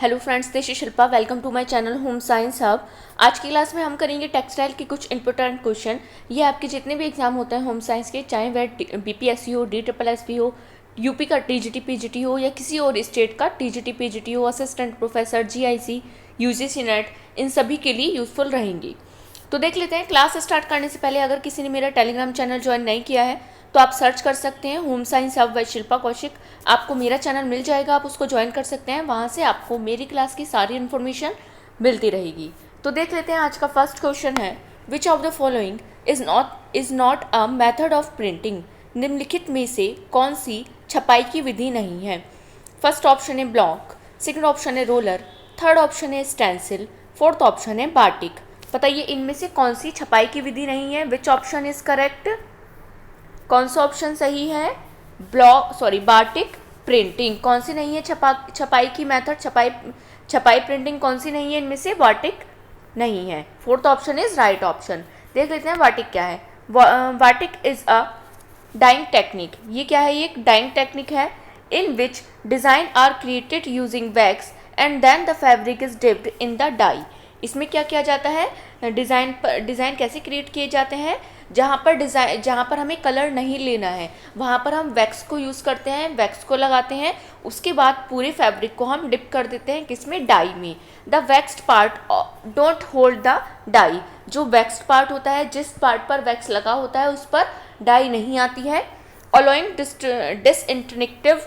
Hello friends, this is Shilpa. Welcome to my channel home science hub. आज की class में हम करेंगे टेक्सटाइल के कुछ इंपॉर्टेंट क्वेश्चन। ये आपके जितने भी एग्जाम होते हैं होम साइंस के, चाहे वह बीपीएससी हो, DSSB हो, यूपी का टीजीटी पीजीटी हो या किसी और स्टेट का टीजीटी पीजीटी हो, assistant professor, GIC, UGC NET, इन सभी के लिए यूजफुल रहेंगी। तो देख लेते हैं। क्लास स्टार्ट करने से पहले अगर किसी ने मेरा टेलीग्राम चैनल ज्वाइन नहीं किया है तो आप सर्च कर सकते हैं home science hub by Shilpa Kaushik. आपको मेरा चैनल मिल जाएगा, आप उसको ज्वाइन कर सकते हैं। वहाँ से आपको मेरी क्लास की सारी इन्फॉर्मेशन मिलती रहेगी। तो देख लेते हैं। आज का फर्स्ट क्वेश्चन है, which of the following is not a method of printing. निम्नलिखित में से कौन सी छपाई की विधि नहीं है? फर्स्ट ऑप्शन है ब्लॉक, सेकंड ऑप्शन है रोलर, थर्ड ऑप्शन है स्टेंसिल, फोर्थ ऑप्शन है बाटिक। बताइए इनमें से कौन सी छपाई की विधि नहीं है? Which option is correct? कौन सा ऑप्शन सही है? बाटिक प्रिंटिंग कौन सी नहीं है? छपाई की मेथड, छपाई प्रिंटिंग कौन सी नहीं है? इनमें से बाटिक नहीं है। Fourth option is right option. देख लेते हैं बाटिक क्या है। Batik is a dyeing technique. ये क्या है? ये एक डाइंग टेक्निक है in which design are created using wax and then the fabric is dipped in the dye. इसमें क्या किया जाता है? डिज़ाइन कैसे क्रिएट किए जाते हैं? जहाँ पर हमें कलर नहीं लेना है वहाँ पर हम वैक्स को यूज़ करते हैं, वैक्स को लगाते हैं। उसके बाद पूरे फैब्रिक को हम डिप कर देते हैं किसमें? डाई में। The waxed part don't hold the dye. जो वैक्स्ड पार्ट होता है, जिस पार्ट पर वैक्स लगा होता है उस पर डाई नहीं आती है। Allowing this interactive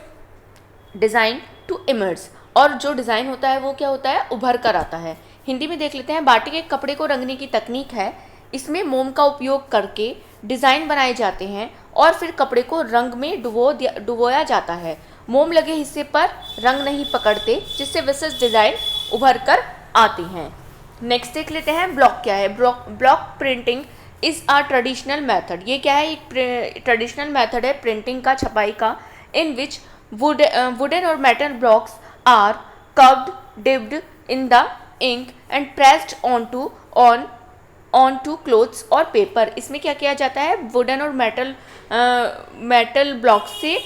design to emerge. और जो डिज़ाइन होता है वो क्या होता है? उभर कर आता है। हिंदी में देख लेते हैं। बाटिक एक कपड़े को रंगने की तकनीक है। इसमें मोम का उपयोग करके डिज़ाइन बनाए जाते हैं और फिर कपड़े को रंग में डुबोया जाता है। मोम लगे हिस्से पर रंग नहीं पकड़ते, जिससे विशेष डिज़ाइन उभर कर आते हैं। नेक्स्ट देख लेते हैं। ब्लॉक क्या है? Block printing is a traditional method. ये क्या है? एक ट्रेडिशनल मेथड है प्रिंटिंग का, छपाई का, इन विच वुडन और metal blocks are curved, dipped in the ink and pressed on to clothes और पेपर। इसमें क्या किया जाता है? वुडन और मेटल ब्लॉक से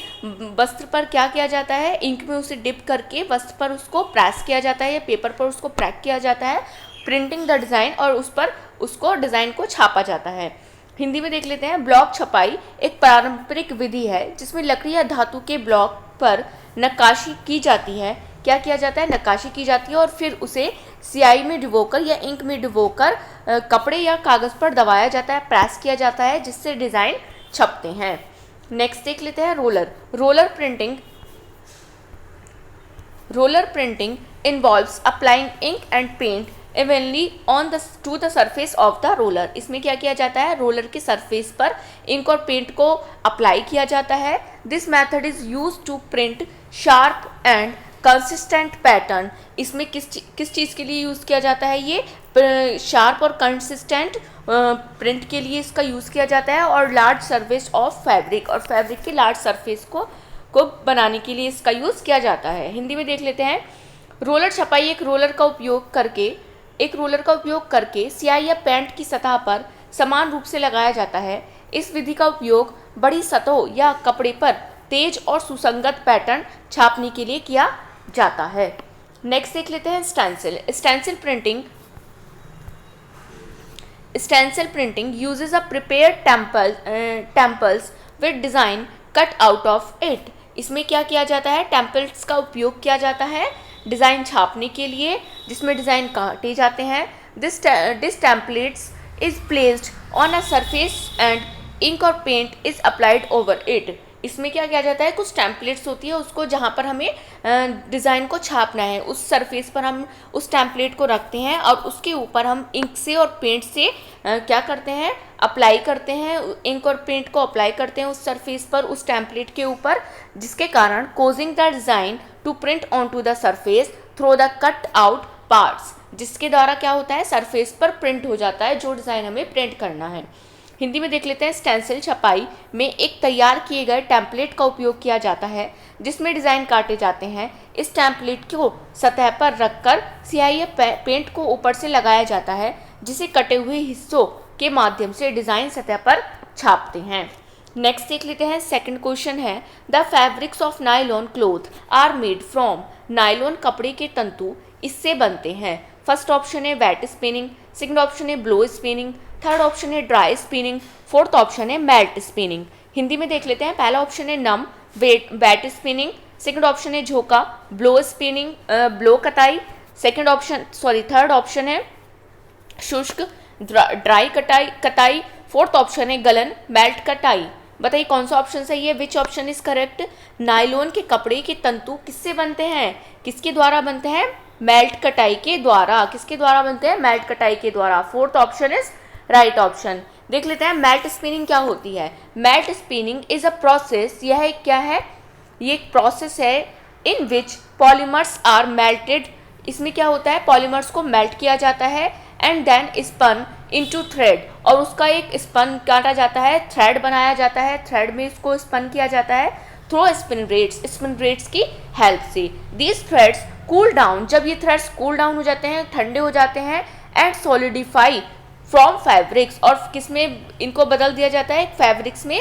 वस्त्र पर क्या किया जाता है? इंक में उसे डिप करके वस्त्र पर उसको प्रेस किया जाता है या पेपर पर उसको प्रेक किया जाता है, प्रिंटिंग द डिज़ाइन, और उस पर उसको डिज़ाइन को छापा जाता है। हिंदी में देख लेते हैं। ब्लॉक छपाई एक पारंपरिक विधि है जिसमें लकड़ी या धातु के ब्लॉक पर नक्काशी की जाती है। क्या किया जाता है? नक्काशी की जाती है और फिर उसे स्याही में डुबोकर या इंक में डुबोकर कपड़े या कागज़ पर दबाया जाता है, प्रेस किया जाता है, जिससे डिज़ाइन छपते हैं। नेक्स्ट देख लेते हैं roller. Roller printing involves applying ink and paint evenly to the surface of the roller. इसमें क्या किया जाता है? रोलर के सरफेस पर इंक और पेंट को अप्लाई किया जाता है। This method is use to print sharp and consistent pattern. इसमें किस चीज़ के लिए यूज़ किया जाता है? ये शार्प और कंसिस्टेंट प्रिंट के लिए इसका यूज़ किया जाता है, और लार्ज सरफेस ऑफ फैब्रिक, और फैब्रिक के लार्ज सरफेस को बनाने के लिए इसका यूज़ किया जाता है। हिंदी में देख लेते हैं। रोलर छपाई एक रोलर का उपयोग करके स्याही या पेंट की सतह पर समान रूप से लगाया जाता है। इस विधि का उपयोग बड़ी सतहों या कपड़े पर तेज और सुसंगत पैटर्न छापने के लिए किया जाता है। नेक्स्ट देख लेते हैं stencil. Stencil printing uses a prepared temples with design cut out of it. इसमें क्या किया जाता है? टेम्पल्स का उपयोग किया जाता है डिज़ाइन छापने के लिए, जिसमें डिज़ाइन काटे जाते हैं। This templates is placed on a surface and ink और paint is applied over it. इसमें क्या किया जाता है? कुछ टेम्पलेट्स होती है, उसको जहाँ पर हमें डिज़ाइन को छापना है उस सरफेस पर हम उस टेम्पलेट को रखते हैं और उसके ऊपर हम इंक से और पेंट से क्या करते हैं? अप्लाई करते हैं। इंक और पेंट को अप्लाई करते हैं उस सरफेस पर, उस टेम्पलेट के ऊपर, जिसके कारण causing the design to print on to the surface through the cut out parts. जिसके द्वारा क्या होता है? सरफेस पर प्रिंट हो जाता है जो डिज़ाइन हमें प्रिंट करना है। हिंदी में देख लेते हैं। स्टेंसिल छपाई में एक तैयार किए गए टेम्पलेट का उपयोग किया जाता है जिसमें डिज़ाइन काटे जाते हैं। इस टेम्पलेट को सतह पर रखकर स्याही या पेंट को ऊपर से लगाया जाता है, जिसे कटे हुए हिस्सों के माध्यम से डिज़ाइन सतह पर छापते हैं। नेक्स्ट देख लेते हैं, सेकंड क्वेश्चन है the fabrics of nylon cloth are made from. Nylon कपड़े के तंतु इससे बनते हैं। फर्स्ट ऑप्शन है वेट स्पिनिंग, सेकंड ऑप्शन है ब्लो स्पिनिंग, थर्ड ऑप्शन है ड्राई स्पिनिंग, फोर्थ ऑप्शन है मेल्ट स्पिनिंग। हिंदी में देख लेते हैं, पहला ऑप्शन है नम वेट स्पिनिंग, सेकंड ऑप्शन है झोंका ब्लो स्पिनिंग ब्लो कताई, सेकंड ऑप्शन थर्ड ऑप्शन है शुष्क ड्राई कताई, फोर्थ ऑप्शन है गलन मेल्ट कटाई। बताइए कौन सा ऑप्शन सही है, which option is correct. Nylon के कपड़े के तंतु किससे बनते हैं, किसके द्वारा बनते हैं, मेल्ट कटाई के द्वारा। किसके द्वारा बनते हैं, मेल्ट कटाई के द्वारा। Fourth option is right option. देख लेते हैं मेल्ट स्पिनिंग क्या होती है। Melt spinning is a process, यह एक क्या है, ये एक प्रोसेस है in which polymers are melted. इसमें क्या होता है, पॉलीमर्स को मेल्ट किया जाता है and then spun into thread, और उसका एक स्पन काटा जाता है, थ्रेड बनाया जाता है, थ्रेड में इसको स्पन किया जाता है थ्रू स्पिन ब्लेड्स की हेल्प से। दीज थ्रेड्स कूल डाउन, जब ये थ्रेड्स कूल डाउन हो जाते हैं, ठंडे हो जाते हैं, एंड सॉलिडिफाई फ्रॉम फैब्रिक्स, और किस में इनको बदल दिया जाता है, फैब्रिक्स में।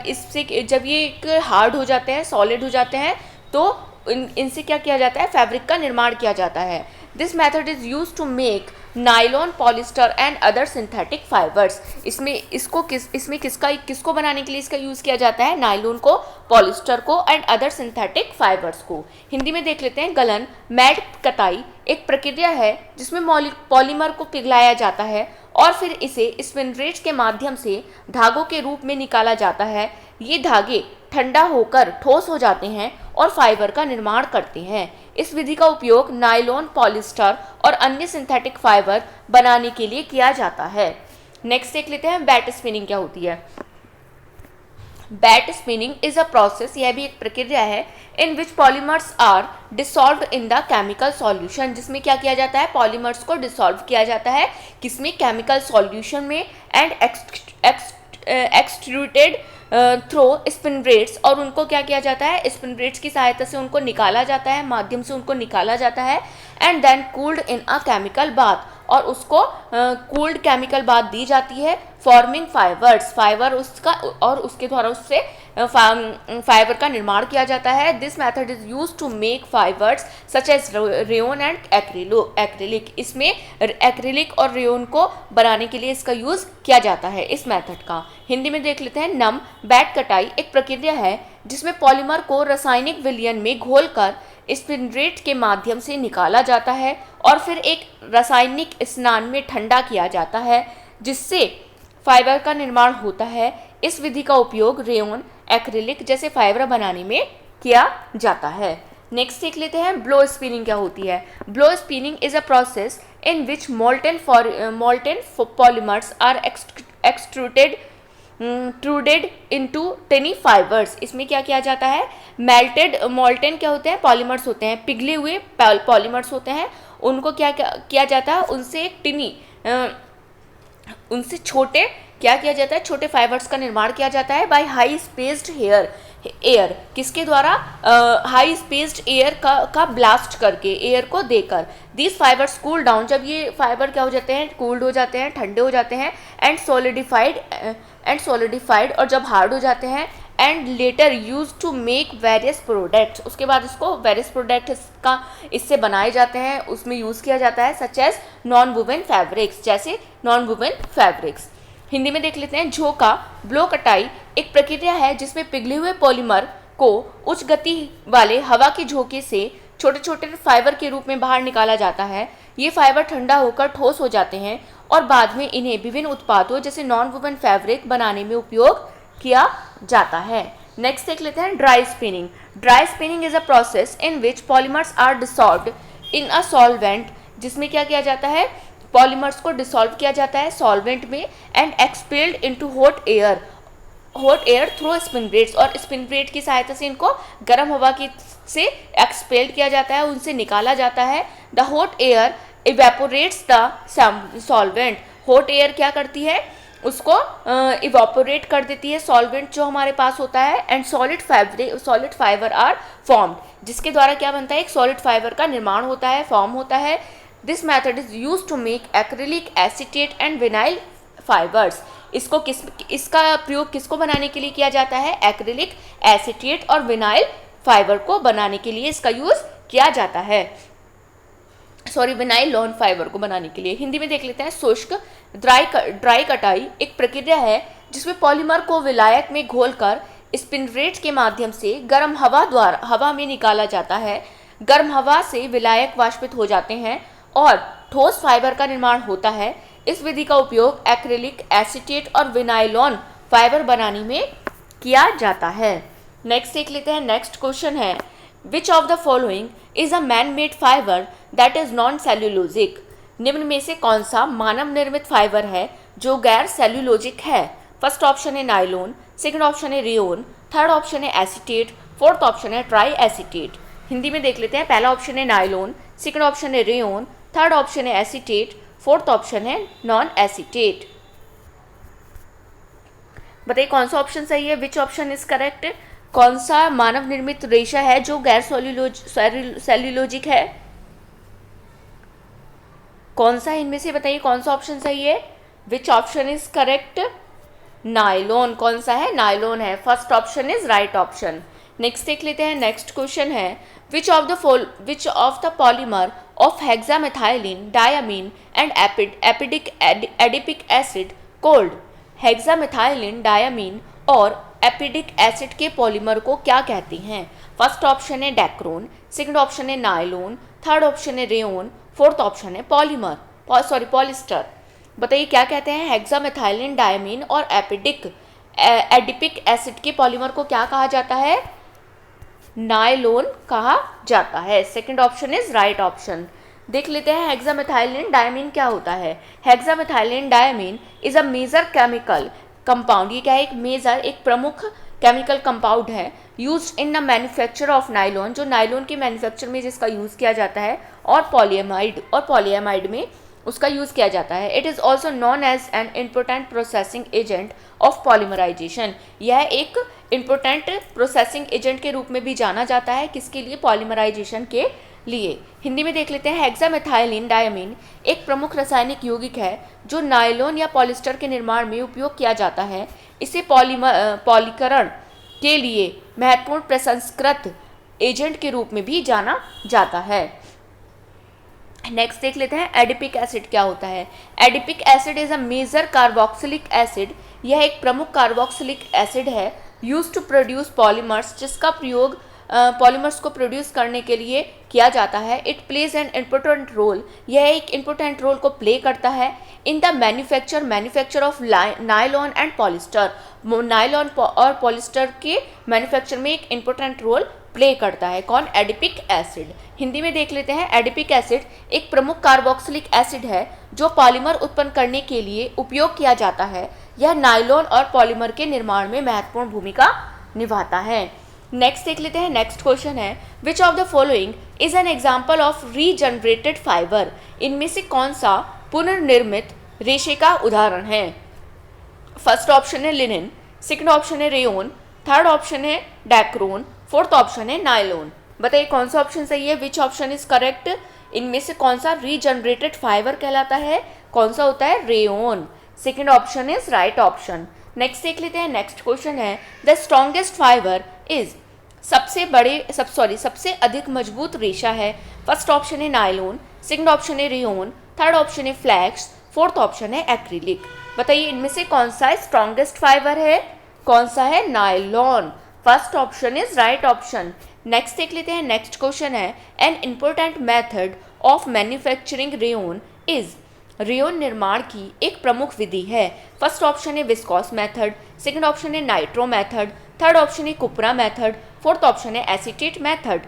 इससे जब ये एक हार्ड हो जाते हैं, सॉलिड हो जाते हैं, तो इनसे क्या किया जाता है, फैब्रिक का निर्माण किया जाता है। This method is use to make nylon polyester and other synthetic fibres. इसमें किसको बनाने के लिए इसका यूज़ किया जाता है, नायलॉन को, पॉलिस्टर को एंड अदर सिंथेटिक फाइबर्स को। हिंदी में देख लेते हैं, गलन मेल्ट कताई एक प्रक्रिया है जिसमें पॉलीमर को पिघलाया जाता है और फिर इसे स्पिन ब्लेड्स के माध्यम से धागों के रूप में निकाला जाता है। ये धागे ठंडा होकर ठोस हो जाते हैं और फाइबर का निर्माण करते हैं। इस विधि का उपयोग नायलॉन, पॉलिस्टर और अन्य सिंथेटिक फाइबर बनाने के लिए किया जाता है। नेक्स्ट देख लेते हैं बैट स्पिनिंग क्या होती है। Wet spinning is a process, यह भी एक प्रक्रिया है in which polymers are dissolved in the chemical solution, जिसमें क्या किया जाता है, पॉलीमर्स को डिसॉल्व किया जाता है किसमें, केमिकल सॉल्यूशन में, एंड एक्सट्रूटेड थ्रो स्पिन ब्लेड्स, और उनको क्या किया जाता है, स्पिन ब्लेड्स की सहायता से उनको निकाला जाता है, माध्यम से उनको निकाला जाता है, and then cooled in a chemical bath, और उसको कूल्ड केमिकल बाथ दी जाती है, फॉर्मिंग फाइबर उसका, और उसके द्वारा उससे फाइबर का निर्माण किया जाता है। This method is use to make fibres such as rayon and acrylic. इसमें एक्रिलिक और रेयोन को बनाने के लिए इसका यूज किया जाता है, इस मेथड का। हिंदी में देख लेते हैं, नम बैट कटाई एक प्रक्रिया है जिसमें पॉलीमर को रासायनिक विलयन में घोलकर स्पिन ब्लेड के माध्यम से निकाला जाता है और फिर एक रासायनिक स्नान में ठंडा किया जाता है, जिससे फाइबर का निर्माण होता है। इस विधि का उपयोग रेयोन, एक्रिलिक जैसे फाइबर बनाने में किया जाता है। नेक्स्ट देख लेते हैं ब्लो स्पिनिंग क्या होती है। Blow spinning is a process in which molten polymers are extruded into tiny fibres. इसमें क्या किया जाता है, मोल्टन क्या होते हैं, पॉलीमर्स होते हैं, पिघले हुए पॉलीमर्स होते हैं, उनको क्या किया जाता है, उनसे एक टिनी उनसे छोटे क्या किया जाता है, छोटे फाइबर्स का निर्माण किया जाता है बाय हाई स्पेस्ड एयर। किसके द्वारा, हाई स्पेस्ड एयर का ब्लास्ट करके, एयर को देकर। दीज फाइबर्स कूल डाउन, जब ये फाइबर क्या हो जाते हैं, कूल्ड हो जाते हैं, ठंडे हो जाते हैं, एंड सॉलिडिफाइड और जब हार्ड हो जाते हैं, and later use to make various products, उसके बाद इसको वेरियस प्रोडक्ट्स का इससे बनाए जाते हैं, उसमें यूज़ किया जाता है, such as non woven fabrics, जैसे नॉन वुवन फैब्रिक्स। हिंदी में देख लेते हैं, झोंका ब्लो कटाई एक प्रक्रिया है जिसमें पिघले हुए पॉलीमर को उच्च गति वाले हवा के झोंके से छोटे छोटे फाइबर के रूप में बाहर निकाला जाता है। ये फाइबर ठंडा होकर ठोस हो जाते हैं और बाद में इन्हें विभिन्न उत्पादों जैसे नॉन वुवन फैब्रिक बनाने में उपयोग किया जाता है। नेक्स्ट देख लेते हैं dry spinning. Dry spinning is a process in which polymers are dissolved in a solvent, जिसमें क्या किया जाता है, पॉलीमर्स को डिसॉल्व किया जाता है सॉल्वेंट में, and expelled into hot air through spin blades, और स्पिन ब्लेड की सहायता से इनको गर्म हवा की से एक्सपेल्ड किया जाता है, उनसे निकाला जाता है। The hot air evaporates the solvent. Hot air क्या करती है, उसको इवापोरेट कर देती है सॉल्वेंट जो हमारे पास होता है, and solid fibre are formed, जिसके द्वारा क्या बनता है, एक सॉलिड फाइबर का निर्माण होता है, फॉर्म होता है। This method is use to make acrylic, acetate and vinyl fibres. इसका प्रयोग किसको बनाने के लिए किया जाता है? एक्रिलिक एसीटेट और विनाइल फाइबर को बनाने के लिए इसका यूज किया जाता है, विनाइल लॉन फाइबर को बनाने के लिए। हिंदी में देख लेते हैं। शुष्क ड्राई कटाई एक प्रक्रिया है जिसमें पॉलीमर को विलायक में घोलकर स्पिनरेट के माध्यम से गर्म हवा में निकाला जाता है। गर्म हवा से विलायक वाष्पित हो जाते हैं और ठोस फाइबर का निर्माण होता है। इस विधि का उपयोग एक्रिलिक एसीटेट और विनाइलॉन फाइबर बनाने में किया जाता है। नेक्स्ट देख लेते हैं। नेक्स्ट क्वेश्चन है, which of the following is a man made fibre that is non cellulosic? निम्न में से कौन सा मानव निर्मित फाइबर है जो गैर सेल्यूलोजिक है? फर्स्ट ऑप्शन है नायलॉन, सेकंड ऑप्शन है रेयोन, थर्ड ऑप्शन है एसीटेट, फोर्थ ऑप्शन है ट्राई एसीटेट। हिंदी में देख लेते हैं। पहला ऑप्शन है नायलॉन, सेकंड ऑप्शन है रेयोन, थर्ड ऑप्शन है एसीटेट, फोर्थ ऑप्शन है नॉन एसीटेट। बताइए कौन सा ऑप्शन सही है? Which option is correct? कौन सा मानव निर्मित रेशा है जो गैर सेल्यूलोजिक है? कौन सा इनमें से बताइए कौन सा ऑप्शन सही है? Which option is correct? Nylon. कौन सा है? नायलॉन है। First option is right option. Next देख लेते हैं। नेक्स्ट क्वेश्चन है, which of the polymer of hexamethylene diamine and adipic acid called? Hexamethylene diamine और एपिडिक एसिड के पॉलीमर को क्या कहते हैं? फर्स्ट ऑप्शन है डेक्रोन, सेकंड ऑप्शन है नायलॉन, थर्ड ऑप्शन है रेयोन, फोर्थ ऑप्शन है पॉलिस्टर। बताइए क्या कहते हैं? हेक्सामेथाइलिन डायमीन और एडिपिक एसिड के पॉलीमर को क्या कहा जाता है? नायलॉन कहा जाता है। Second option is right option. देख लेते हैं हेक्सामेथाइलिन डायमीन क्या होता है। Hexamethylene diamine is a major chemical compound. ये क्या है? एक प्रमुख केमिकल कंपाउंड है used in the manufacture of nylon, जो नायलॉन के मैन्युफैक्चर में जिसका यूज़ किया जाता है, और पॉलीएमाइड में उसका यूज़ किया जाता है। It is also known as an important processing agent of polymerisation. यह एक इम्पोर्टेंट प्रोसेसिंग एजेंट के रूप में भी जाना जाता है। किसके लिए? पॉलीमराइजेशन के लिए। हिंदी में देख लेते हैं। हेक्सामेथाइलिन डायमीन एक प्रमुख रासायनिक यौगिक है जो नायलॉन या पॉलिस्टर के निर्माण में उपयोग किया जाता है। इसे पॉलीकरण के लिए महत्वपूर्ण प्रसंस्कृत एजेंट के रूप में भी जाना जाता है। नेक्स्ट देख लेते हैं एडिपिक एसिड क्या होता है। Adipic acid is a major carboxylic acid. यह एक प्रमुख कार्बोक्सिलिक एसिड है यूज्ड टू प्रोड्यूस पॉलीमर्स, जिसका प्रयोग पॉलीमर्स को प्रोड्यूस करने के लिए किया जाता है। It plays an important role. यह एक इम्पोर्टेंट रोल को प्ले करता है in the manufacture of nylon and polyester. Nylon और पॉलिस्टर के मैन्युफैक्चर में एक इम्पोर्टेंट रोल प्ले करता है। कौन? Adipic acid. हिंदी में देख लेते हैं। एडिपिक एसिड एक प्रमुख कार्बोक्सिलिक एसिड है जो पॉलीमर उत्पन्न करने के लिए उपयोग किया जाता है। यह नायलॉन और पॉलीमर के निर्माण में महत्वपूर्ण भूमिका निभाता है। नेक्स्ट देख लेते हैं। नेक्स्ट क्वेश्चन है, which of the following is an example of regenerated fibre? इनमें से कौन सा पुनर्निर्मित रेशे का उदाहरण है? फर्स्ट ऑप्शन है लिनिन, सेकंड ऑप्शन है रेयोन, थर्ड ऑप्शन है डेक्रोन, फोर्थ ऑप्शन है नायलॉन। बताइए कौन सा ऑप्शन सही है? Which option is correct? इनमें से कौन सा रीजनरेटेड फाइबर कहलाता है? कौन सा होता है? Rayon. Second option is right option. Next देख लेते हैं। नेक्स्ट क्वेश्चन है, द स्ट्रॉन्गेस्ट फाइबर इज? सबसे अधिक मजबूत रेशा है। फर्स्ट ऑप्शन है नायलॉन, सेकंड ऑप्शन है रेयोन, थर्ड ऑप्शन है फ्लैक्स, फोर्थ ऑप्शन है एक्रिलिक। बताइए इनमें से कौन सा स्ट्रॉन्गेस्ट फाइबर है? कौन सा है? Nylon. First option is right option. Next देख लेते हैं। नेक्स्ट क्वेश्चन है, an important method of manufacturing rayon is? Rayon निर्माण की एक प्रमुख विधि है। फर्स्ट ऑप्शन है विस्कॉस मेथड, सेकंड ऑप्शन है नाइट्रो मेथड, थर्ड ऑप्शन है कुपरा मेथड, फोर्थ ऑप्शन है एसीटेट मेथड।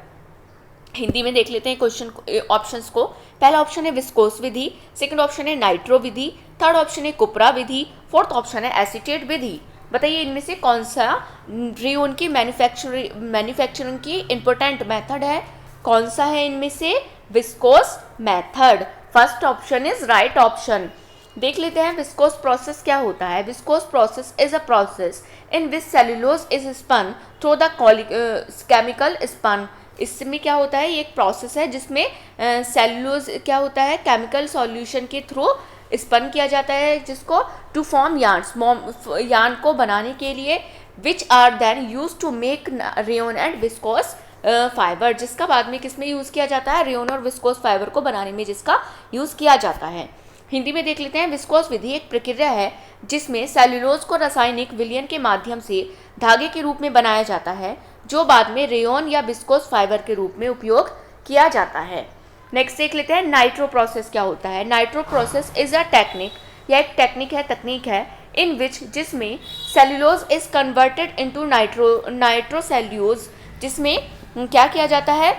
हिंदी में देख लेते हैं क्वेश्चन ऑप्शंस को। पहला ऑप्शन है विस्कोस विधि, सेकंड ऑप्शन है नाइट्रो विधि, थर्ड ऑप्शन है कुपरा विधि, फोर्थ ऑप्शन है एसीटेट विधि। बताइए इनमें से कौन सा रेयोन की मैन्युफैक्चरिंग की इंपॉर्टेंट मेथड है? कौन सा है इनमें से? Viscose method. First option is right option. देख लेते हैं विस्कोस प्रोसेस क्या होता है। Viscose process is a process in which cellulose is spun through the chemical spun. इसमें क्या होता है? ये एक प्रोसेस है जिसमें सेल्यूलोज क्या होता है? केमिकल सॉल्यूशन के थ्रू स्पन किया जाता है, जिसको टू फॉर्म यार्न को बनाने के लिए, which are then use to make rayon and viscose fibre, जिसका बाद में किस में यूज़ किया जाता है, रेयन और विस्कोस फाइबर को बनाने में जिसका यूज़ किया जाता है। हिंदी में देख लेते हैं। विस्कोस विधि एक प्रक्रिया है जिसमें सेल्यूलोज को रासायनिक विलयन के माध्यम से धागे के रूप में बनाया जाता है, जो बाद में रेयन या विस्कोस फाइबर के रूप में उपयोग किया जाता है। नेक्स्ट देख लेते हैं नाइट्रो प्रोसेस क्या होता है। Nitro process is a technique, यह एक तकनीक है इन विच जिसमें cellulose is converted into nitrocellulose, जिसमें क्या किया जाता है,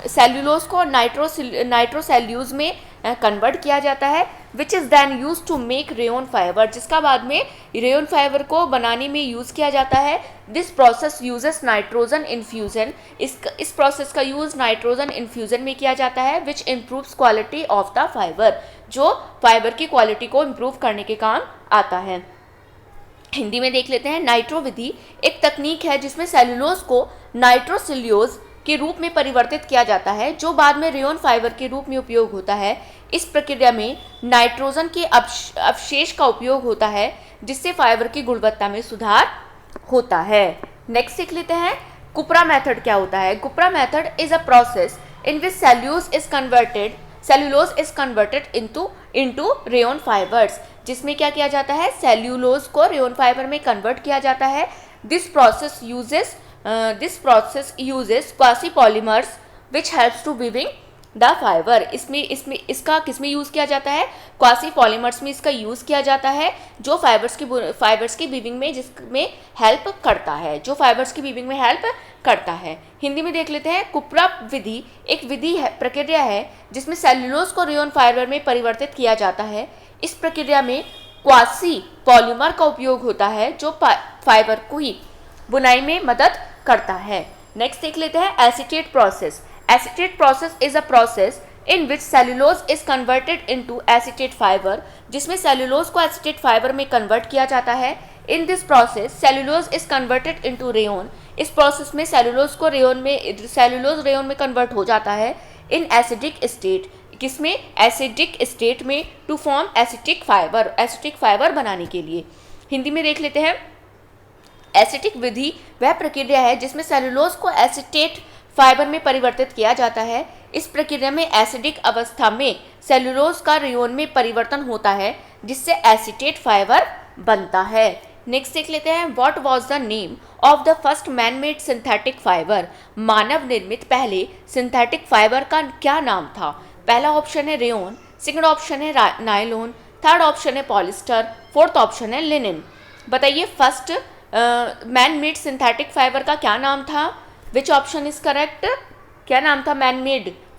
सेल्यूलोज को नाइट्रोसेल्यूलोज में कन्वर्ट किया जाता है, which is then use to make rayon fibre, जिसका बाद में रेयन फाइबर को बनाने में यूज़ किया जाता है। This process uses nitrogen infusion, इस प्रोसेस का यूज़ नाइट्रोजन इन्फ्यूजन में किया जाता है, which improves quality of the fibre, जो फाइबर की क्वालिटी को इम्प्रूव करने के काम आता है। हिंदी में देख लेते हैं। नाइट्रो विधि एक तकनीक है जिसमें सेल्यूलोज को नाइट्रोसेल्यूलोज के रूप में परिवर्तित किया जाता है, जो बाद में रेयन फाइबर के रूप में उपयोग होता है। इस प्रक्रिया में नाइट्रोजन के अवशेष का उपयोग होता है, जिससे फाइबर की गुणवत्ता में सुधार होता है। नेक्स्ट देख लेते हैं कुपरा मेथड क्या होता है। Cupra method is a process in which cellulose is converted into rayon fibres, जिसमें क्या किया जाता है, सेल्यूलोज को रेयन फाइबर में कन्वर्ट किया जाता है। This process uses quasi polymers which helps to weaving the fibre. इसका किसमें यूज़ किया जाता है, क्वासी पॉलीमर्स में इसका यूज़ किया जाता है, जो फाइबर्स की वीविंग में जिसमें हेल्प करता है, हिंदी में देख लेते हैं। कुपरा विधि एक प्रक्रिया है जिसमें सेल्यूलोज को रेयन फाइबर में परिवर्तित किया जाता है। इस प्रक्रिया में क्वासी पॉलीमर का उपयोग होता है, जो फाइबर को ही बुनाई में मदद करता है। नेक्स्ट देख लेते हैं acetate process. Acetate process is a process in which cellulose is converted into acetate fibre, जिसमें सेल्यूलोज को एसीटेट फाइबर में कन्वर्ट किया जाता है। In this process cellulose is converted into rayon, इस प्रोसेस में सेल्यूलोज रेयन में कन्वर्ट हो जाता है। इन एसिडिक स्टेट, किसमें, एसिडिक स्टेट में, टू फॉर्म एसिटिक फाइबर बनाने के लिए। हिंदी में देख लेते हैं। एसिटिक विधि वह प्रक्रिया है जिसमें सेल्यूलोज को एसिटेट फाइबर में परिवर्तित किया जाता है। इस प्रक्रिया में एसिडिक अवस्था में सेल्यूलोज का रेयन में परिवर्तन होता है, जिससे एसिटेट फाइबर बनता है। नेक्स्ट देख लेते हैं what was the name of the first man made synthetic fibre. मानव निर्मित पहले सिंथेटिक फाइबर का क्या नाम था। पहला ऑप्शन है रेयन, सेकंड ऑप्शन है नायलॉन, थर्ड ऑप्शन है पॉलिस्टर, फोर्थ ऑप्शन है लिनन। बताइए first man made synthetic fibre का क्या नाम था, विच ऑप्शन इज करेक्ट। क्या नाम था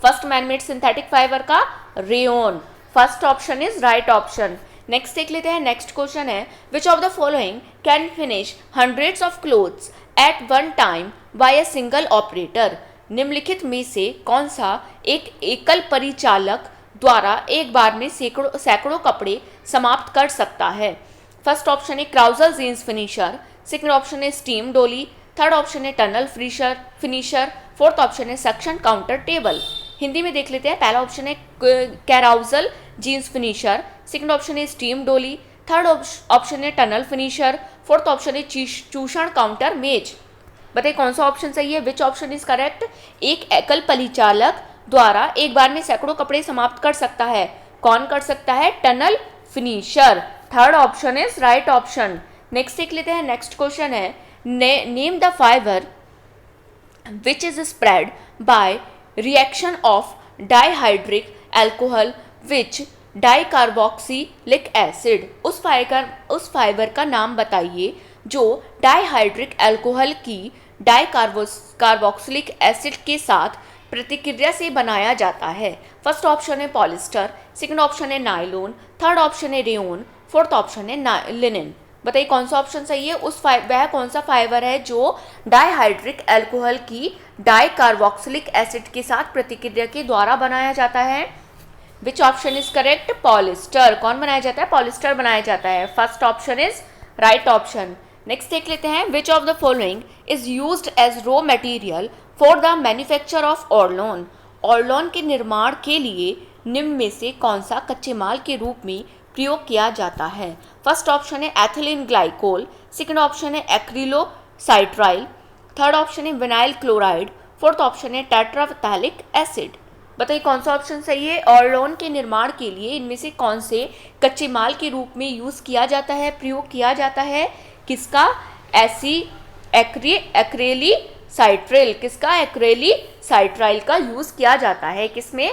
first man made synthetic fibre का, rayon. First option is right option. Next देख लेते हैं। नेक्स्ट क्वेश्चन है which of the following can finish hundreds of clothes at one time by a single operator. निम्नलिखित में से कौन सा एक एकल परिचालक द्वारा एक बार में सैकड़ों कपड़े समाप्त कर सकता है। फर्स्ट ऑप्शन है क्राउजर जीन्स फिनिशर, सेकंड ऑप्शन है स्टीम डोली, थर्ड ऑप्शन है टनल फिनिशर, फोर्थ ऑप्शन है सक्शन काउंटर टेबल। हिंदी में देख लेते हैं। पहला ऑप्शन है carousel jeans finisher, second option है स्टीम डोली, थर्ड ऑप्शन है टनल फिनिशर, फोर्थ ऑप्शन है चूषण काउंटर मेज। बताइए कौन सा ऑप्शन सही है, विच ऑप्शन इज करेक्ट। एक एकल परिचालक द्वारा एक बार में सैकड़ों कपड़े समाप्त कर सकता है, कौन कर सकता है, tunnel finisher. Third option is right option. Next देख लेते हैं। नेक्स्ट क्वेश्चन है name the fibre which is spread by reaction of dihydric alcohol which dicarboxylic acid. उस फाइबर का नाम बताइए जो डाइहाइड्रिक एल्कोहल की डाइकार्बोक्सिलिक एसिड के साथ प्रतिक्रिया से बनाया जाता है। फर्स्ट ऑप्शन है पॉलिस्टर, सेकंड ऑप्शन है नायलॉन, थर्ड ऑप्शन है रेयन, फोर्थ ऑप्शन है लिनन। बताइए कौन सा ऑप्शन सही है। वह कौन सा फाइबर है जो डाइहाइड्रिक एल्कोहल की डाइकार्बोक्सिलिक एसिड के साथ प्रतिक्रिया के द्वारा बनाया जाता है। Which option is correct, polyester. कौन बनाया जाता है, पॉलिस्टर बनाया जाता है। First option is right option. Next देख लेते हैं। Which of the following is used as raw material for the manufacture of orlon. Orlon के निर्माण के लिए निम्न में से कौन सा कच्चे माल के रूप में प्रयोग किया जाता है? फर्स्ट ऑप्शन है एथिलीन ग्लाइकोल, सेकंड ऑप्शन है एक्रिलोसाइट्राइल, थर्ड ऑप्शन है विनाइल क्लोराइड, फोर्थ ऑप्शन है टेट्राफथैलिक एसिड। बताइए कौन सा ऑप्शन सही है? ऑर्लोन के निर्माण के लिए इनमें से कौन से कच्चे माल के रूप में यूज़ किया जाता है, प्रयोग किया जाता है? किसका? एक्रेलीसाइट्राइल, किसका? एक्रेलीसाइट्राइल का यूज़ किया जाता है किसमें?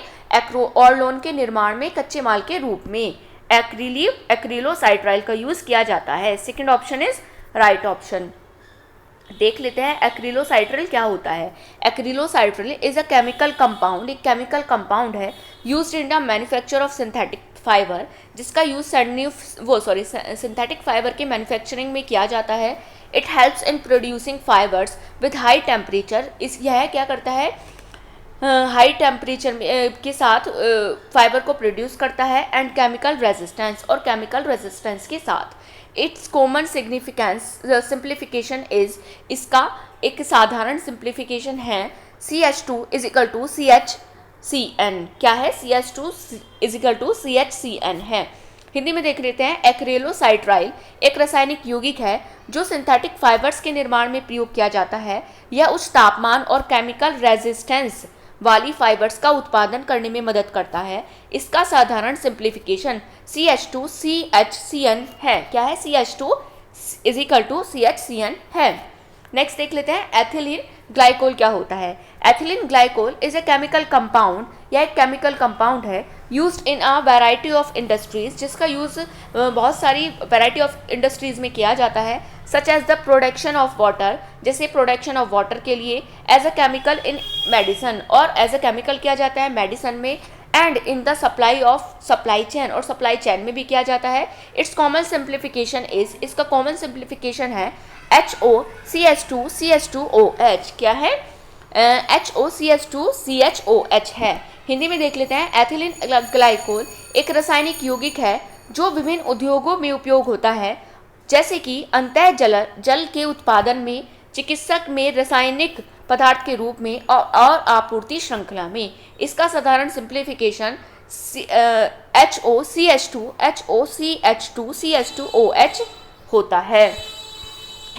ऑर्लोन के निर्माण में कच्चे माल के रूप में एक्रिलोसाइट्राइल का यूज़ किया जाता है। Second option is right option. देख लेते हैं एक्रिलोसाइट्राइल क्या होता है। एक्रिलोसाइट्राइल इज अ केमिकल कंपाउंड, एक केमिकल कंपाउंड है used in the manufacture of synthetic fibre, जिसका यूज सिंथेटिक फाइबर के मैन्युफैक्चरिंग में किया जाता है। It helps in producing fibres with high temperature, यह क्या करता है? हाई टेम्परेचर के साथ फाइबर को प्रोड्यूस करता है। एंड केमिकल रेजिस्टेंस, और केमिकल रेजिस्टेंस के साथ। इट्स कॉमन सिंप्लीफिकेशन इज, इसका एक साधारण सिंप्लीफिकेशन है CH2 is equal to CHCN। क्या है? CH2 is equal to CHCN है। हिंदी में देख लेते हैं। एक्रिलोसाइट्राइल एक रासायनिक यौगिक है जो सिंथेटिक फाइबर्स के निर्माण में प्रयोग किया जाता है। यह उच्च तापमान और केमिकल रेजिस्टेंस वाली फाइबर्स का उत्पादन करने में मदद करता है। इसका साधारण सिंप्लीफिकेशन CH2 CHCN है। क्या है? CH2 is equal to CHCN है। नेक्स्ट देख लेते हैं एथिलीन ग्लाइकोल क्या होता है। Ethylene glycol is a chemical compound, यह एक केमिकल कंपाउंड है used in a variety of industries, जिसका यूज़ बहुत सारी वैरायटी ऑफ इंडस्ट्रीज में किया जाता है। Such as the production of water, जैसे प्रोडक्शन ऑफ वाटर के लिए, as a chemical in medicine, और एज अ केमिकल किया जाता है मेडिसन में, and in the supply chain, और सप्लाई चेन में भी किया जाता है। इट्स कॉमन सिंप्लीफिकेशन इज, इसका कॉमन सिंप्लीफिकेशन है HOCH2CH2OH। क्या है? HOCH2CHOH है। हिंदी में देख लेते हैं। एथिलीन ग्लाइकोल एक रासायनिक यौगिक है जो विभिन्न उद्योगों में उपयोग होता है, जैसे कि अंतः जल के उत्पादन में, चिकित्सक में, रासायनिक पदार्थ के रूप में, और आपूर्ति श्रृंखला में। इसका साधारण सिंप्लीफिकेशन HOCH2CH2OH होता है।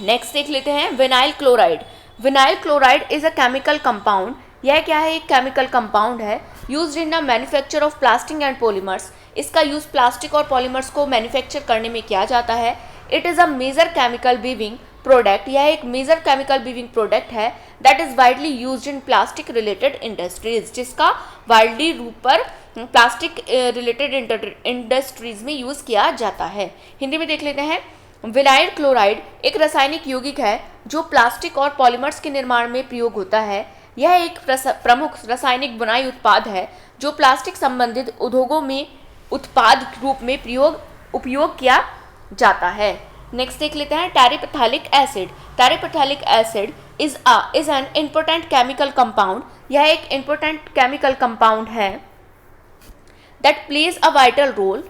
नेक्स्ट देख लेते हैं vinyl chloride. Vinyl chloride is a chemical compound, यह क्या है? एक केमिकल कंपाउंड है used in the manufacture of plastic and polymers, इसका यूज प्लास्टिक और पॉलीमर्स को मैन्युफैक्चर करने में किया जाता है। It is a major chemical weaving product, यह एक मेजर केमिकल वीविंग प्रोडक्ट है that is widely used in plastic related industries, जिसका वाइडली रूप पर प्लास्टिक रिलेटेड इंडस्ट्रीज में यूज़ किया जाता है। हिंदी में देख लेते हैं। विनाइल क्लोराइड एक रासायनिक यौगिक है जो प्लास्टिक और पॉलीमर्स के निर्माण में प्रयोग होता है। यह एक प्रमुख रासायनिक बुनाई उत्पाद है जो प्लास्टिक संबंधित उद्योगों में उत्पाद रूप में उपयोग किया जाता है। नेक्स्ट देख लेते हैं terephthalic acid. Terephthalic acid is an important chemical compound, यह एक इम्पोर्टेंट केमिकल कंपाउंड है that plays a vital role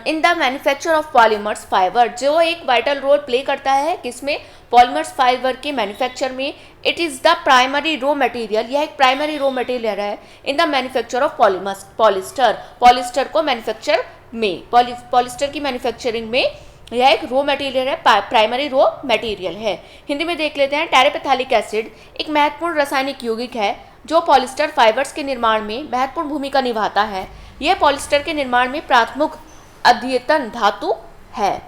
in the manufacture of polymers fibre, जो एक वाइटल रोल प्ले करता है किसमें? पॉलीमर्स फाइबर के मैन्युफैक्चर में। It is the primary raw material, यह एक प्राइमरी रॉ मटेरियल है in the manufacture of polyester, polyester को मैन्युफैक्चर में, पॉलिस्टर की मैन्युफैक्चरिंग में यह एक रॉ मटेरियल है, प्राइमरी रॉ मटेरियल है। हिंदी में देख लेते हैं। टेरिपेथैलिक एसिड एक महत्वपूर्ण रासायनिक यौगिक है जो पॉलिस्टर फाइबर्स के निर्माण में महत्वपूर्ण भूमिका निभाता है। यह पॉलिस्टर के निर्माण में प्राथमिक अध्यतन धातु है।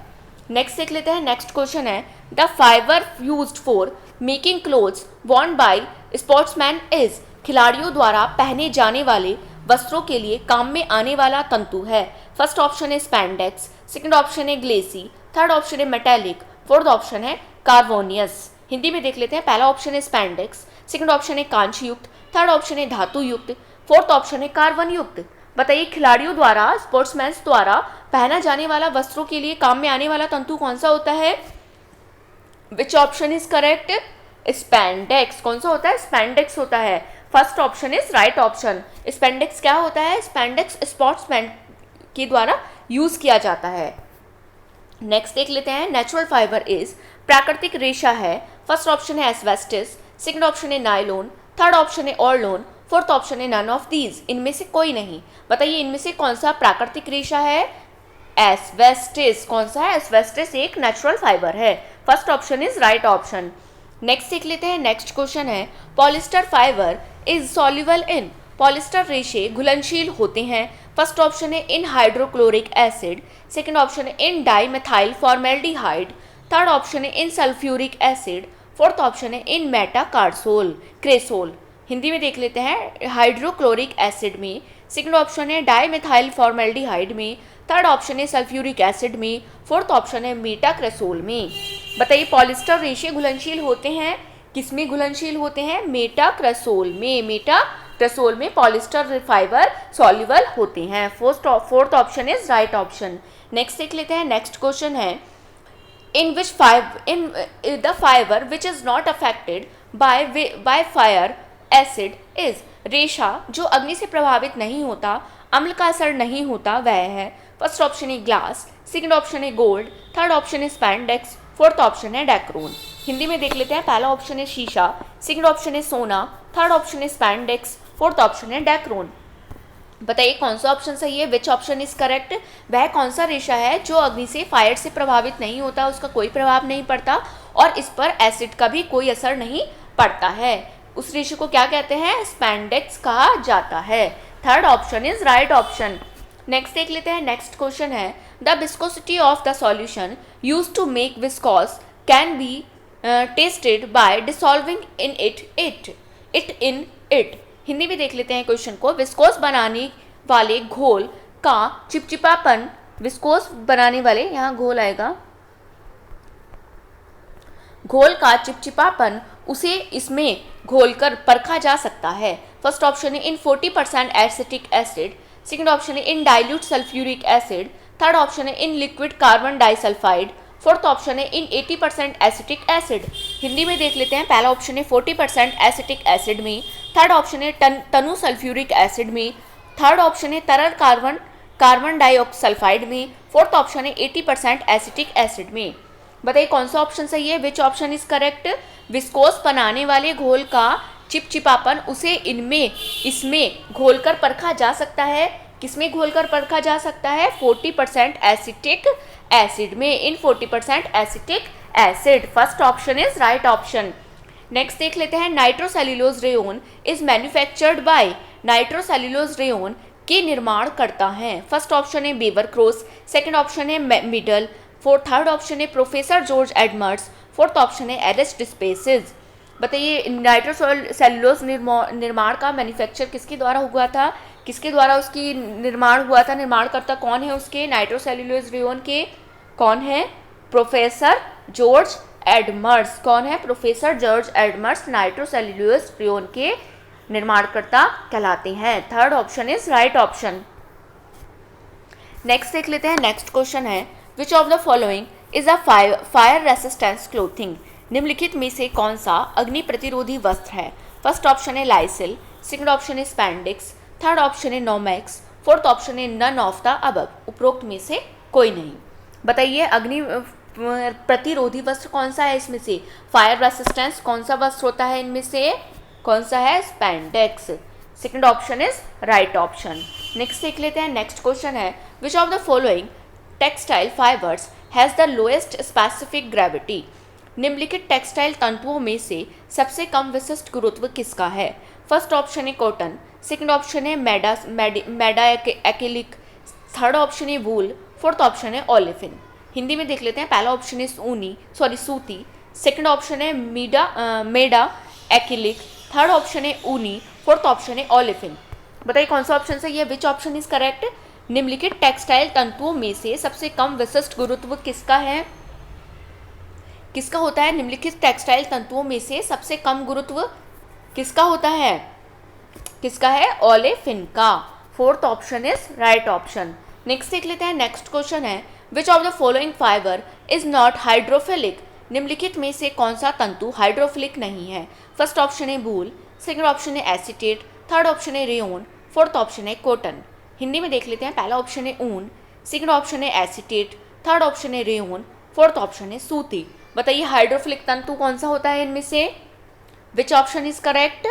नेक्स्ट देख लेते हैं। नेक्स्ट क्वेश्चन है the fibre used for making clothes Warne bye sportsman is, खिलाड़ियों द्वारा पहने जाने वाले वस्त्रों के लिए काम में आने वाला तंतु है। फर्स्ट ऑप्शन है स्पैंडेक्स, सेकंड ऑप्शन है ग्लेसी, थर्ड ऑप्शन है मेटालिक, फोर्थ ऑप्शन है कार्बोनियस। हिंदी में देख लेते हैं। पहला ऑप्शन है स्पैंडेक्स, सेकंड ऑप्शन है कांच युक्त, थर्ड ऑप्शन है धातु युक्त, फोर्थ ऑप्शन है कार्बन युक्त। बताइए खिलाड़ियों द्वारा, स्पोर्ट्समैन द्वारा पहना जाने वाला वस्त्रों के लिए काम में आने वाला तंतु कौन सा होता है? Which option is correct? Spandex. कौन सा होता है? स्पैंडेक्स होता है। First option is right option. Spandex क्या होता है? स्पैंडेक्स स्पोर्ट्समैन के द्वारा यूज किया जाता है। नेक्स्ट देख लेते हैं। नेचुरल फाइबर इज प्राकृतिक रेशा है। फर्स्ट ऑप्शन है एस्बेस्टस, सेकंड ऑप्शन है नायलॉन, थर्ड ऑप्शन है ऑर्लोन, फोर्थ ऑप्शन है नन ऑफ दीज, इनमें से कोई नहीं। बताइए इनमें से कौन सा प्राकृतिक रेशा है? एस्बेस्टस। कौन सा है? एस्बेस्टस एक नेचुरल फाइबर है। First option is right option. Next देख लेते हैं, नेक्स्ट क्वेश्चन है polyester fibre is soluble in. Polyester रेशे घुलनशील होते हैं। फर्स्ट ऑप्शन है इन हाइड्रोक्लोरिक एसिड, सेकंड ऑप्शन है इन डाइमेथाइल फॉर्मेल्डिहाइड, थर्ड ऑप्शन है इन सल्फ्यूरिक एसिड, फोर्थ ऑप्शन है इन मेटाकार्सोल क्रेसोल। हिंदी में देख लेते हैं, हाइड्रोक्लोरिक एसिड में, सेकंड ऑप्शन है डाइमेथाइल फॉर्मेल्डिहाइड में, थर्ड ऑप्शन है सल्फ्यूरिक एसिड में, फोर्थ ऑप्शन है मेटाक्रेसोल में। बताइए पॉलिस्टर रेशे घुलनशील होते हैं, किसमें घुलनशील होते हैं? मेटाक्रेसोल में। मेटाक्रेसोल में पॉलिस्टर फाइबर सॉल्युबल होते हैं। Fourth option is right option. Next देख लेते हैं, नेक्स्ट क्वेश्चन है in the fibre which is not affected by fire acid is. रेशा जो अग्नि से प्रभावित नहीं होता, अम्ल का असर नहीं होता, वह है। फर्स्ट ऑप्शन है ग्लास, सेकंड ऑप्शन है गोल्ड, थर्ड ऑप्शन है स्पैंडेक्स, फोर्थ ऑप्शन है डेक्रोन। हिंदी में देख लेते हैं, पहला ऑप्शन है शीशा, सेकंड ऑप्शन है सोना, थर्ड ऑप्शन है स्पैंडेक्स, फोर्थ ऑप्शन है डेक्रोन। बताइए कौन सा ऑप्शन सही है? Which option is correct? वह कौन सा रेशा है जो अग्नि से फायर से प्रभावित नहीं होता, उसका कोई प्रभाव नहीं पड़ता और इस पर एसिड का भी कोई असर नहीं पड़ता है? उस रेशे को क्या कहते हैं? स्पैंडेक्स कहा जाता है। Third option is right option. Next देख लेते हैं, नेक्स्ट क्वेश्चन है the viscosity of the solution used to make viscose can be tested by dissolving in it. Hindi में देख लेते हैं क्वेश्चन को, विस्कोस बनाने वाले घोल का चिपचिपापन, विस्कोस बनाने वाले, यहाँ घोल आएगा, घोल का चिपचिपापन उसे इसमें घोलकर परखा जा सकता है। फर्स्ट ऑप्शन है in 40% acetic acid, second option है in dilute sulphuric acid, third option है in liquid carbon disulphide, fourth option है इन 80% एसिटिक एसिड। हिंदी में देख लेते हैं, पहला ऑप्शन है 40% एसिटिक एसिड में, थर्ड ऑप्शन है तनु सल्फ्यूरिक एसिड में, थर्ड ऑप्शन है तरल कार्बन डाइऑक्सल्फाइड में, फोर्थ ऑप्शन है 80% एसिटिक एसिड में। बताइए कौन सा ऑप्शन सही है? Which option is correct? Viscose बनाने वाले घोल का चिपचिपापन उसे इसमें घोलकर परखा जा सकता है। किसमें घोलकर परखा जा सकता है? 40% एसिटिक एसिड में, इन 40% acetic acid. First option is right option. Next देख लेते हैं, nitrocellulose rayon is manufactured by. Nitrocellulose rayon के निर्माण करता है। फर्स्ट ऑप्शन है बेवर क्रोस, सेकंड ऑप्शन है मिडल, थर्ड ऑप्शन है प्रोफेसर जॉर्ज एडमर्स, फोर्थ ऑप्शन है एरिस्ट स्पेसिस। बताइए नाइट्रोसेल्यूलोज निर्माण का मैन्युफैक्चर किसके द्वारा हुआ था? किसके द्वारा उसकी निर्माण हुआ था? निर्माणकर्ता कौन है उसके? नाइट्रोसेल्यूलोज रेयोन के कौन है? Professor George Audemars. कौन है? Professor George Audemars nitrocellulose rayon के निर्माणकर्ता कहलाते हैं। Third option is right option. Next देख लेते हैं, नेक्स्ट क्वेश्चन है which of the following is a fire resistance clothing. निम्नलिखित में से कौन सा अग्नि प्रतिरोधी वस्त्र है? फर्स्ट ऑप्शन है लाइसिल, सेकंड ऑप्शन है स्पैंडेक्स, थर्ड ऑप्शन है नोमैक्स, फोर्थ ऑप्शन है नन ऑफ द अबव। उपरोक्त में से कोई नहीं। बताइए अग्नि प्रतिरोधी वस्त्र कौन सा है इसमें से? फायर रेसिस्टेंस कौन सा वस्त्र होता है इनमें से? कौन सा है? Spandex. Second option is right option. Next देख लेते हैं, नेक्स्ट क्वेश्चन है which of the following textile fibres has the lowest specific gravity. निम्नलिखित टेक्सटाइल तंतुओं में से सबसे कम विशिष्ट गुरुत्व किसका है? फर्स्ट ऑप्शन है कॉटन, सेकंड ऑप्शन है मैडा एक्रिलिक, थर्ड ऑप्शन है वूल, फोर्थ ऑप्शन है ओलेफिन। हिंदी में देख लेते हैं, पहला ऑप्शन है सूती, सेकंड ऑप्शन है मेडा एक्रिलिक, थर्ड ऑप्शन है ऊनी, फोर्थ ऑप्शन है ओलेफिन। बताइए कौन सा ऑप्शन सही है? Which option is correct? निम्नलिखित टेक्सटाइल तंतुओं में से सबसे कम विशिष्ट गुरुत्व किसका है? किसका होता है? निम्नलिखित टेक्सटाइल तंतुओं में से सबसे कम गुरुत्व किसका होता है? किसका है? ओलेफिन का। Fourth option is right option. Next देख लेते हैं, नेक्स्ट क्वेश्चन है which of the following fibre is not hydrophilic. निम्नलिखित में से कौन सा तंतु हाइड्रोफिलिक नहीं है? फर्स्ट ऑप्शन है वूल, सेकंड ऑप्शन है एसीटेट, थर्ड ऑप्शन है रेयोन, फोर्थ ऑप्शन है कॉटन। हिंदी में देख लेते हैं, पहला ऑप्शन है ऊन, सेकंड ऑप्शन है एसीटेट, थर्ड ऑप्शन है रेयोन, फोर्थ ऑप्शन है सूती। बताइए हाइड्रोफिलिक तंतु कौन सा होता है इनमें से? विच ऑप्शन इज करेक्ट?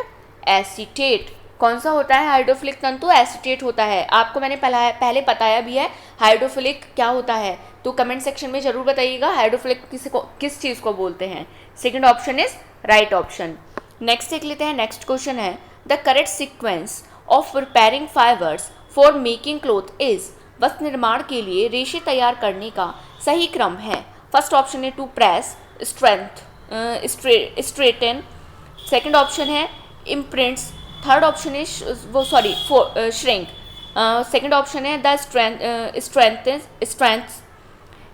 एसीटेट। कौन सा होता है हाइड्रोफिलिक तंतु? एसीटेट होता है। आपको मैंने पहले बताया भी है हाइड्रोफिलिक क्या होता है, तो कमेंट सेक्शन में जरूर बताइएगा हाइड्रोफिलिक किस चीज़ को बोलते हैं। Second option is right option. Next देख लेते हैं। नेक्स्ट क्वेश्चन है the correct sequence of preparing fibres for making cloth is. वस्त्र निर्माण के लिए रेशे तैयार करने का सही क्रम है। फर्स्ट ऑप्शन है to press, straighten. Second option है इम्प्रिंट्स। थर्ड ऑप्शन है श्रिंक। सेकंड ऑप्शन है the strength,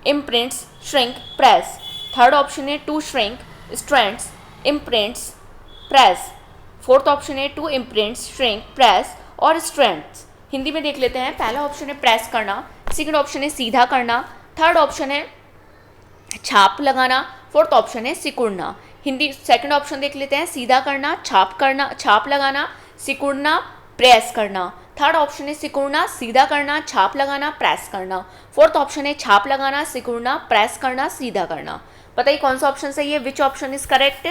imprints, shrink, press. Third option है to shrink, strengths, imprints, press. Fourth option है टू इम्प्रिंट्स, श्रिंक, प्रेस और strengths. Hindi में देख लेते हैं। पहला ऑप्शन है प्रेस करना, सेकंड ऑप्शन है सीधा करना, थर्ड ऑप्शन है छाप लगाना, फोर्थ ऑप्शन है सिकुड़ना। हिंदी सेकंड ऑप्शन देख लेते हैं। सीधा करना, छाप लगाना, सिकुड़ना, प्रेस करना। थर्ड ऑप्शन है सिकुड़ना, सीधा करना, छाप लगाना, प्रेस करना। फोर्थ ऑप्शन है छाप लगाना, सिकुड़ना, प्रेस करना, सीधा करना। बताइए कौन सा ऑप्शन सही है? Which option is correct?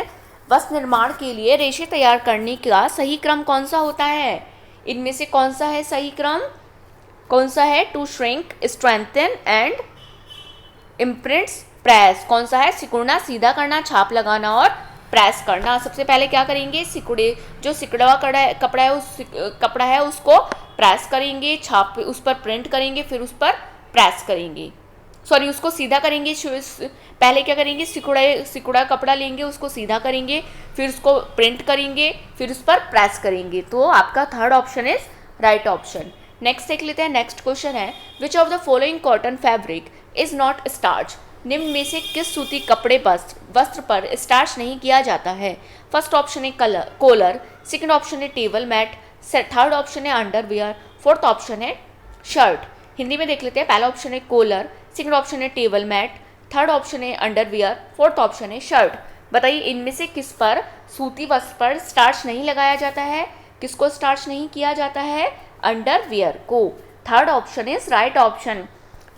वस्त्र निर्माण के लिए रेशे तैयार करने का सही क्रम कौन सा होता है? इनमें से कौन सा है सही क्रम? कौन सा है? To shrink, strengthen and imprints, press. कौन सा है? सिकुड़ना, सीधा करना, छाप लगाना और प्रेस करना। सबसे पहले क्या करेंगे? जो सिकुड़ा हुआ कपड़ा है उसको प्रेस करेंगे, छाप उस पर प्रिंट करेंगे, फिर उस पर प्रेस करेंगे, उसको सीधा करेंगे। पहले क्या करेंगे? सिकुड़ा कपड़ा लेंगे, उसको सीधा करेंगे, फिर उसको प्रिंट करेंगे, फिर उस पर प्रेस करेंगे। तो आपका third option is right option. Next देख लेते हैं। नेक्स्ट क्वेश्चन है which of the following cotton fabric is not starch. निम्न में से किस सूती कपड़े वस्त्र पर स्टार्च नहीं किया जाता है? फर्स्ट ऑप्शन है कॉलर, सेकंड ऑप्शन है टेबल मैट, थर्ड ऑप्शन है अंडरवियर, फोर्थ ऑप्शन है शर्ट। हिंदी में देख लेते हैं। पहला ऑप्शन है कॉलर, सेकंड ऑप्शन है टेबल मैट, थर्ड ऑप्शन है अंडरवियर, फोर्थ ऑप्शन है शर्ट। बताइए इनमें से किस पर सूती वस्त्र पर स्टार्च नहीं लगाया जाता है? किसको स्टार्च नहीं किया जाता है? अंडरवियर को। Third option is right option.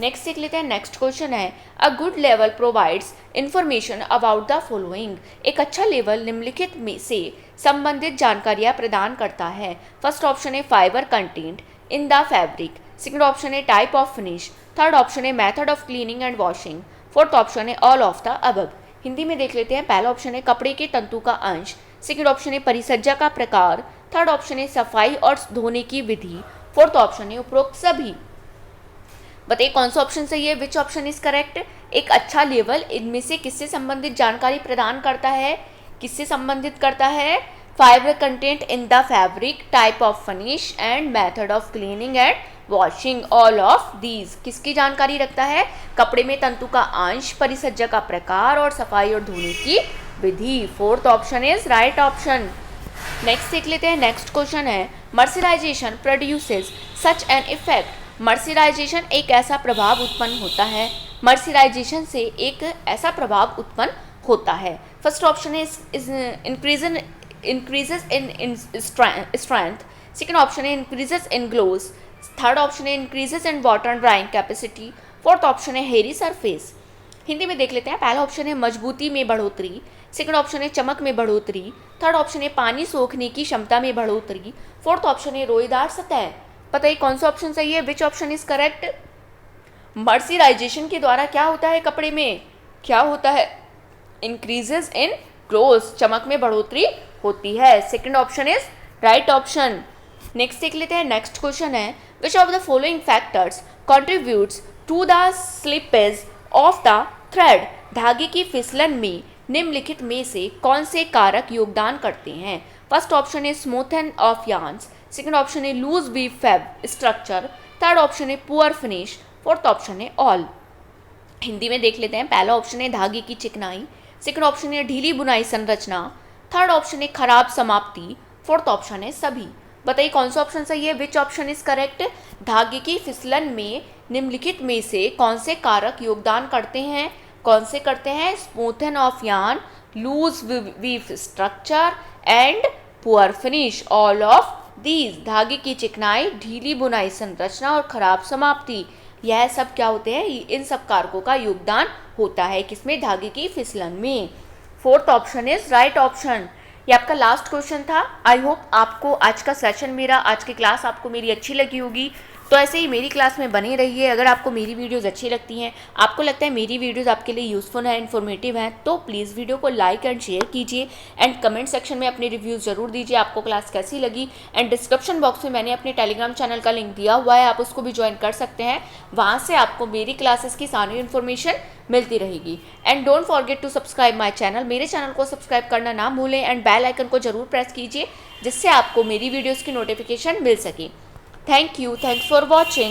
Next देख लेते हैं। नेक्स्ट क्वेश्चन है a good level provides information about the following. एक अच्छा लेवल निम्नलिखित में से संबंधित जानकारियां प्रदान करता है। फर्स्ट ऑप्शन है fibre content in the fabric, second option है type of finish, third option है method of cleaning and washing, fourth option है all of the above. Hindi में देख लेते हैं। पहला ऑप्शन है कपड़े के तंतु का अंश, सेकंड ऑप्शन है परिसज्जा का प्रकार, थर्ड ऑप्शन है सफाई और धोने की विधि, फोर्थ ऑप्शन है उपरोक्त सभी। बताइए कौन सा ऑप्शन सही है? Which option is correct? एक अच्छा लेवल इनमें से किससे संबंधित जानकारी प्रदान करता है? किससे संबंधित करता है? Fibre content in the fabric, type of finish and method of cleaning and washing, all of these. किसकी जानकारी रखता है? कपड़े में तंतु का अंश, परिसज्जा का प्रकार और सफाई और धोने की विधि। Fourth option is right option. Next देख लेते हैं। नेक्स्ट क्वेश्चन है mercerization produces such an effect. Mercerization एक ऐसा प्रभाव उत्पन्न होता है। मर्सराइजेशन से एक ऐसा प्रभाव उत्पन्न होता है। फर्स्ट ऑप्शन है increases in strength, second option है increases in gloss, third option है increases in water drawing capacity, fourth option है हेयरी सरफेस। हिंदी में देख लेते हैं। पहला ऑप्शन है मजबूती में बढ़ोतरी, सेकंड ऑप्शन है चमक में बढ़ोतरी, थर्ड ऑप्शन है पानी सोखने की क्षमता में बढ़ोतरी, फोर्थ ऑप्शन है रोईदार सतह। बताइए कौन सा ऑप्शन सही है? Which option is correct? Mercerisation के द्वारा क्या होता है कपड़े में? क्या होता है? इंक्रीजेस इन ग्लोस, चमक में बढ़ोतरी होती है। Second option is right option. Next देख लेते हैं। नेक्स्ट क्वेश्चन है which of the following factors contributes to the slippage of the thread. धागे की फिसलन में निम्नलिखित में से कौन से कारक योगदान करते हैं? फर्स्ट ऑप्शन है smoothen of yarns, second option है loose weave fab structure, third option है पुअर फिनिश, फोर्थ ऑप्शन है ऑल। हिंदी में देख लेते हैं। पहला ऑप्शन है धागे की चिकनाई, सेकंड ऑप्शन है ढीली बुनाई संरचना, थर्ड ऑप्शन है खराब समाप्ति, फोर्थ ऑप्शन है सभी। बताइए कौन सा ऑप्शन सही है? Which option is correct? धागे की फिसलन में निम्नलिखित में से कौन से कारक योगदान करते हैं? कौन से करते हैं? Smoothen of yarn, loose weave structure and poor finish, all of these. धागे की चिकनाई, ढीली बुनाई संरचना और खराब समाप्ति, यह सब क्या होते हैं? इन सब कारकों का योगदान होता है किसमें? धागे की फिसलन में। Fourth option is right option. ये आपका लास्ट क्वेश्चन था। आई होप आपको आज का सेशन मेरा, आज की क्लास आपको मेरी अच्छी लगी होगी। तो ऐसे ही मेरी क्लास में बने रहिए। अगर आपको मेरी वीडियोस अच्छी लगती हैं, आपको लगता है मेरी वीडियोस आपके लिए यूज़फुल है, इन्फॉर्मेटिव हैं, तो प्लीज़ वीडियो को लाइक एंड शेयर कीजिए एंड कमेंट सेक्शन में अपने रिव्यूज़ ज़रूर दीजिए आपको क्लास कैसी लगी। एंड डिस्क्रिप्शन बॉक्स में मैंने अपने टेलीग्राम चैनल का लिंक दिया हुआ है, आप उसको भी ज्वाइन कर सकते हैं। वहाँ से आपको मेरी क्लासेस की सारी इन्फॉर्मेशन मिलती रहेगी। And don't forget to subscribe my channel, मेरे चैनल को सब्सक्राइब करना ना भूलें एंड बेल आइकन को ज़रूर प्रेस कीजिए, जिससे आपको मेरी वीडियोज़ की नोटिफिकेशन मिल सके। Thank you. Thanks for watching.